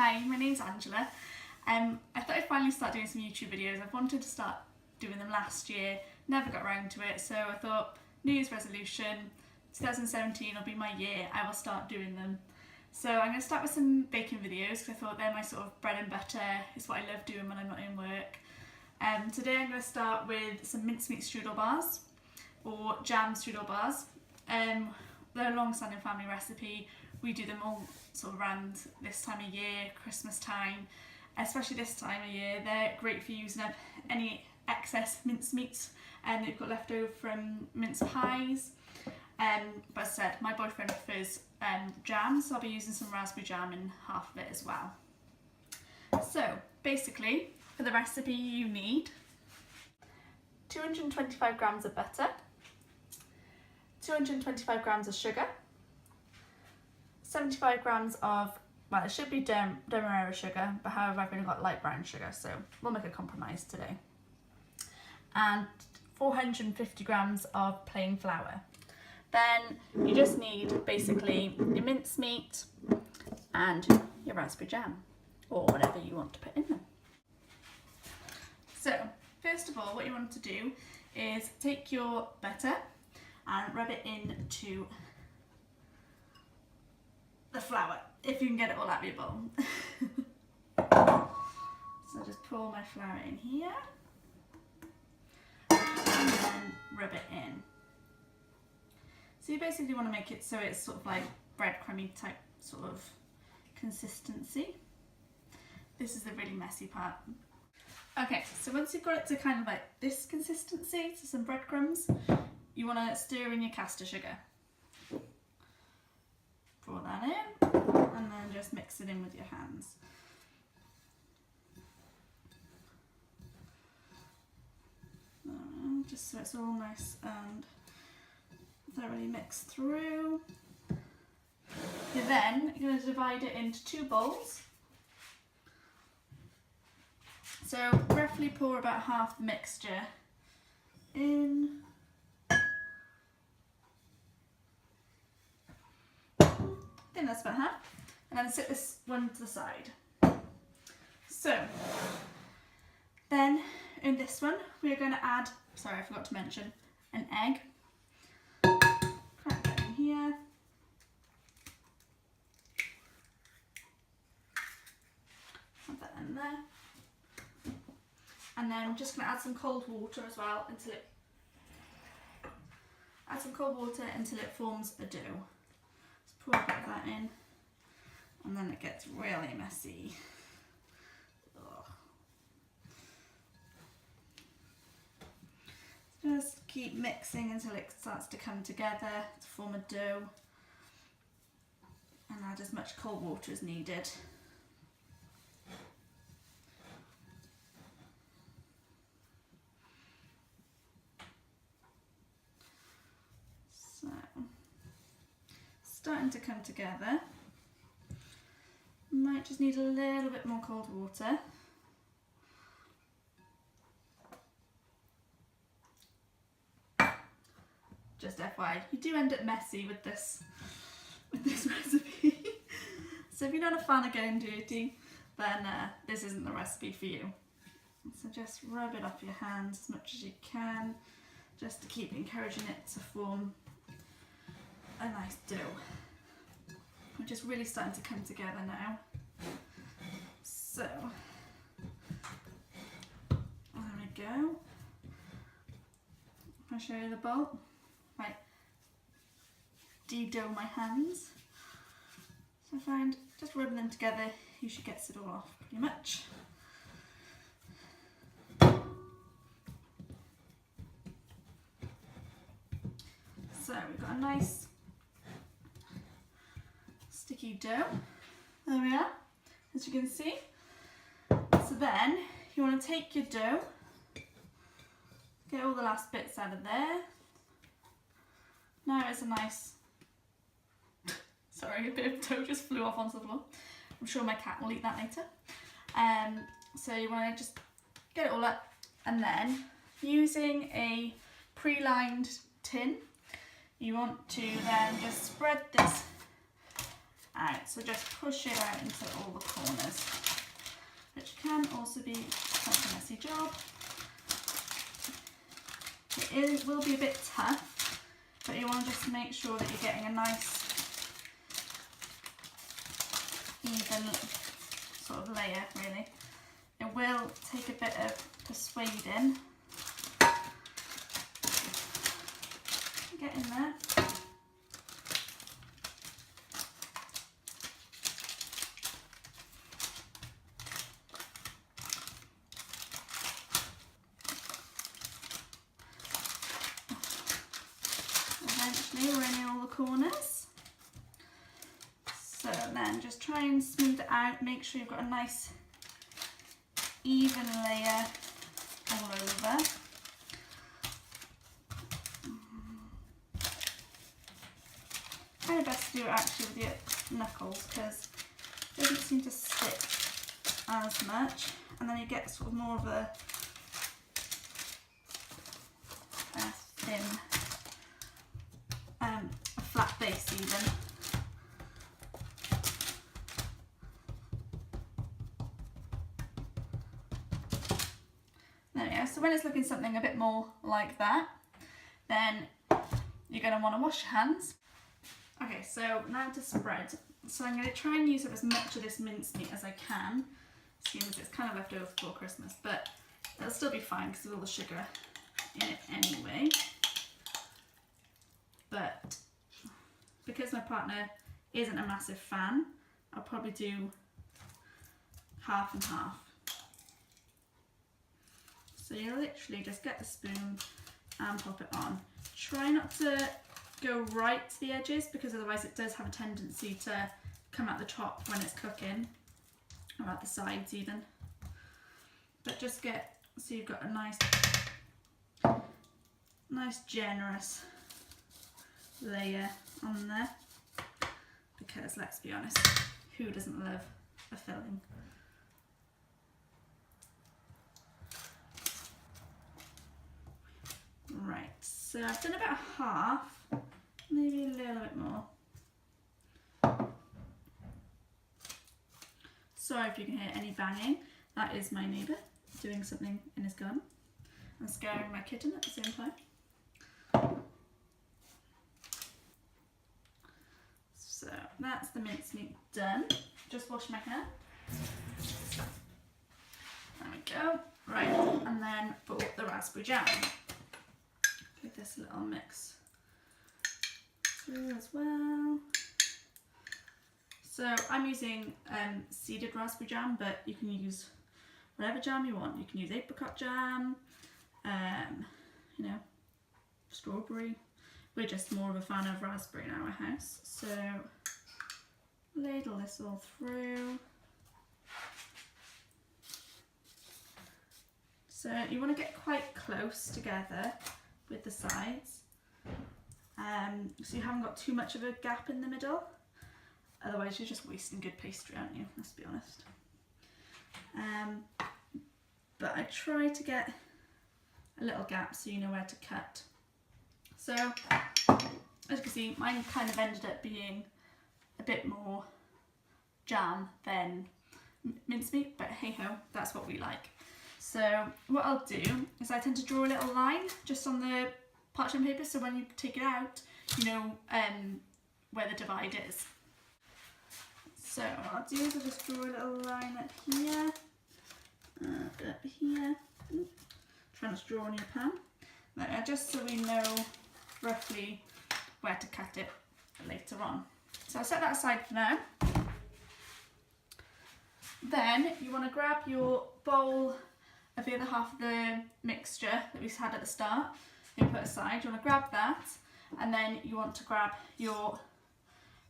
Hi, my name's Angela. I thought I'd finally start doing some YouTube videos. I've wanted to start doing them last year, never got around to it, so I thought New Year's resolution, 2017 will be my year, I will start doing them. So I'm going to start with some baking videos because I thought they're my sort of bread and butter, it's what I love doing when I'm not in work. Today I'm going to start with some mincemeat strudel bars, or jam strudel bars. They're a long-standing family recipe. We do them all sort of around this time of year, Christmas time, especially this time of year. They're great for using up any excess mincemeat that you've got left over from mince pies. But as I said, my boyfriend prefers jam, so I'll be using some raspberry jam in half of it as well. So basically, for the recipe you need 225 grams of butter, 225 grams of sugar, 75 grams of, well, it should be demerara sugar, but however I've only got light brown sugar, so we'll make a compromise today. And 450 grams of plain flour. Then you just need basically your mincemeat and your raspberry jam, or whatever you want to put in them. So first of all, what you want to do is take your butter and rub it into the flour, if you can get it all out of your bowl. So just pour my flour in here and then rub it in. So you basically want to make it so it's sort of like breadcrumby type sort of consistency. This is the really messy part. Okay, so once you've got it to kind of like this consistency, so some breadcrumbs, you want to stir in your caster sugar. Pour that in and then just mix it in with your hands. Just so it's all nice and thoroughly mixed through. You're then going to divide it into two bowls. So roughly pour about half the mixture in. I think that's about half. And then set this one to the side. So then in this one we are going to add, sorry I forgot to mention, an egg. Crack that in here. Put that in there. And then I'm just going to add some cold water as well until it forms a dough. Just pour a bit of that in, and then it gets really messy. Ugh. Just keep mixing until it starts to come together to form a dough, and add as much cold water as needed. So, starting to come together. Might just need a little bit more cold water. Just FYI, you do end up messy with this recipe. So if you're not a fan of getting dirty, then this isn't the recipe for you. So just rub it off your hands as much as you can, just to keep encouraging it to form a nice dough. We're just really starting to come together now. So there we go. I'll show you the bowl. Right, de-dough my hands. So I find just rubbing them together usually gets it all off pretty much. So we've got a nice sticky dough. There we are, as you can see. So then you want to take your dough, get all the last bits out of there. Now it's a nice, sorry, a bit of dough just flew off onto the floor. I'm sure my cat will eat that later. So you want to just get it all up, and then using a pre-lined tin, you want to then just spread this out. So just push it out into all the corners. also be quite a messy job. It will be a bit tough, but you want to just make sure that you're getting a nice even sort of layer, really. It will take a bit of persuading. Get in there. Eventually we're in all the corners. So then just try and smooth it out, make sure you've got a nice even layer all over. Kind of best to do it actually with your knuckles because it doesn't seem to stick as much, and then you get sort of more of a thin, a flat base even. There we go. So when it's looking something a bit more like that, then you're going to want to wash your hands. Okay, so now to spread. So I'm going to try and use up as much of this mincemeat as I can, seeing as it's kind of left over before Christmas, but it'll still be fine because of all the sugar in it anyway. But because my partner isn't a massive fan, I'll probably do half and half. So you literally just get the spoon and pop it on. Try not to go right to the edges because otherwise it does have a tendency to come out the top when it's cooking, or at the sides even. But just get, so you've got a nice generous layer on there, because let's be honest, who doesn't love a filling? Right, so I've done about half, maybe a little bit more. Sorry if you can hear any banging, that is my neighbour doing something in his garden and scaring my kitten at the same time. So that's the mincemeat done. Just wash my hand. There we go. Right, and then for the raspberry jam. Give this a little mix through as well. So I'm using seeded raspberry jam, but you can use whatever jam you want. You can use apricot jam, you know, strawberry. We're just more of a fan of raspberry in our house. So ladle this all through. So you want to get quite close together with the sides, so you haven't got too much of a gap in the middle. Otherwise you're just wasting good pastry, aren't you? Let's be honest. But I try to get a little gap so you know where to cut. So as you can see, mine kind of ended up being a bit more jam than mincemeat, but hey ho, that's what we like. So what I'll do is I tend to draw a little line just on the parchment paper, so when you take it out, you know where the divide is. So what I'll do is I'll just draw a little line up here, up here. Try not to draw on your pan. There, just so we know roughly where to cut it later on. So I'll set that aside for now. Then you want to grab your bowl of the other half of the mixture that we had at the start, you put aside. You want to grab that, and then you want to grab your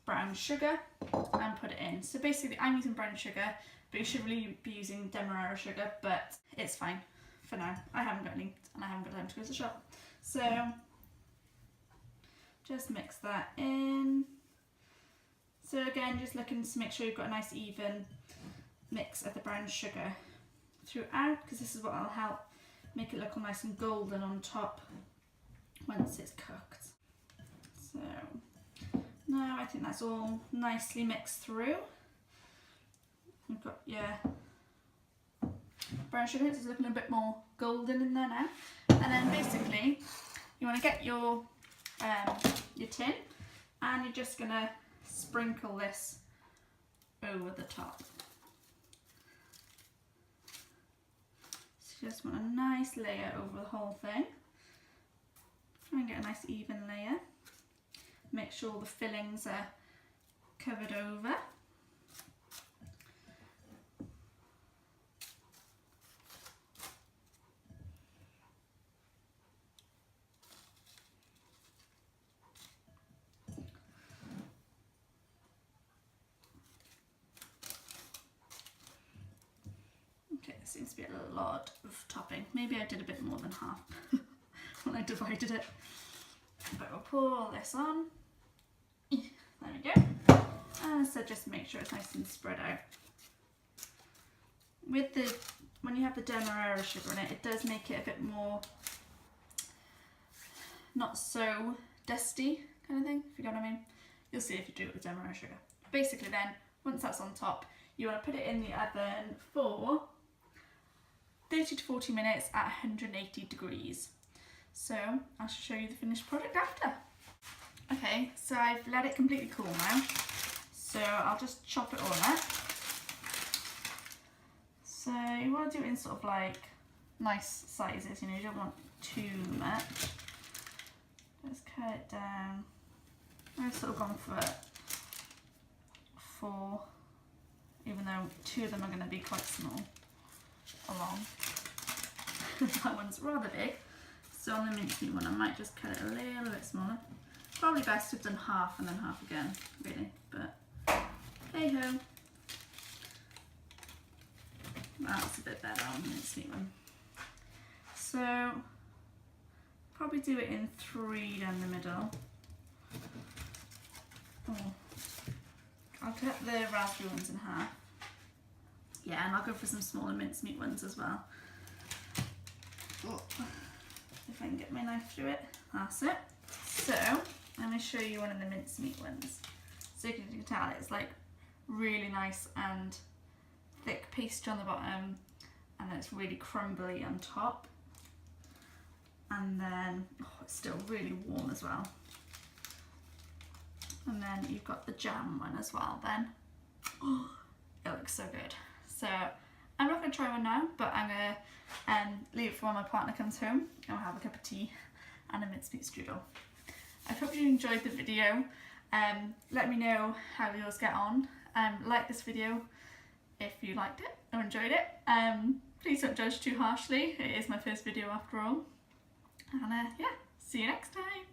brown sugar and put it in. So basically I'm using brown sugar, but you should really be using demerara sugar, but it's fine for now. I haven't got any and I haven't got time to go to the shop. So just mix that in. So again, just looking to make sure you've got a nice even mix of the brown sugar throughout, because this is what will help make it look all nice and golden on top once it's cooked. So now I think that's all nicely mixed through. You've got your brown sugar. It's looking a bit more golden in there now. And then basically you want to get your tin, and you're just going to sprinkle this over the top. So you just want a nice layer over the whole thing. Try and get a nice even layer. Make sure the fillings are covered over. Okay, there seems to be a lot of topping. Maybe I did a bit more than half when I divided it. But we'll pour all this on. There we go. And so just make sure it's nice and spread out. When you have the demerara sugar in it, it does make it a bit more not so dusty kind of thing, if you know what I mean. You'll see if you do it with demerara sugar. Basically then, once that's on top, you want to put it in the oven for 30 to 40 minutes at 180 degrees. So I'll show you the finished product after. Okay, so I've let it completely cool now. So I'll just chop it all up. So you want to do it in sort of like nice sizes, you know, you don't want too much. Just cut it down. I've sort of gone for 4, even though 2 of them are going to be quite small along. That one's rather big. So on the mincemeat one, I might just cut it a little bit smaller. Probably best to have done half and then half again, really. But hey ho. That's a bit better on the mincemeat one. So probably do it in 3 down the middle. Oh. I'll cut the raspberry ones in half. Yeah, and I'll go for some smaller mincemeat ones as well. Oh. If I can get my knife through it. That's it. So I'm going to show you one of the mincemeat ones. So you can tell it's like really nice and thick pastry on the bottom, and then it's really crumbly on top, and then it's still really warm as well. And then you've got the jam one as well then. Oh, it looks so good. So I'm not going to try one now, but I'm going to leave it for when my partner comes home and we'll have a cup of tea and a mincemeat strudel. I hope you enjoyed the video. Let me know how yours get on. Like this video if you liked it or enjoyed it. Please don't judge too harshly. It is my first video after all. And yeah, see you next time.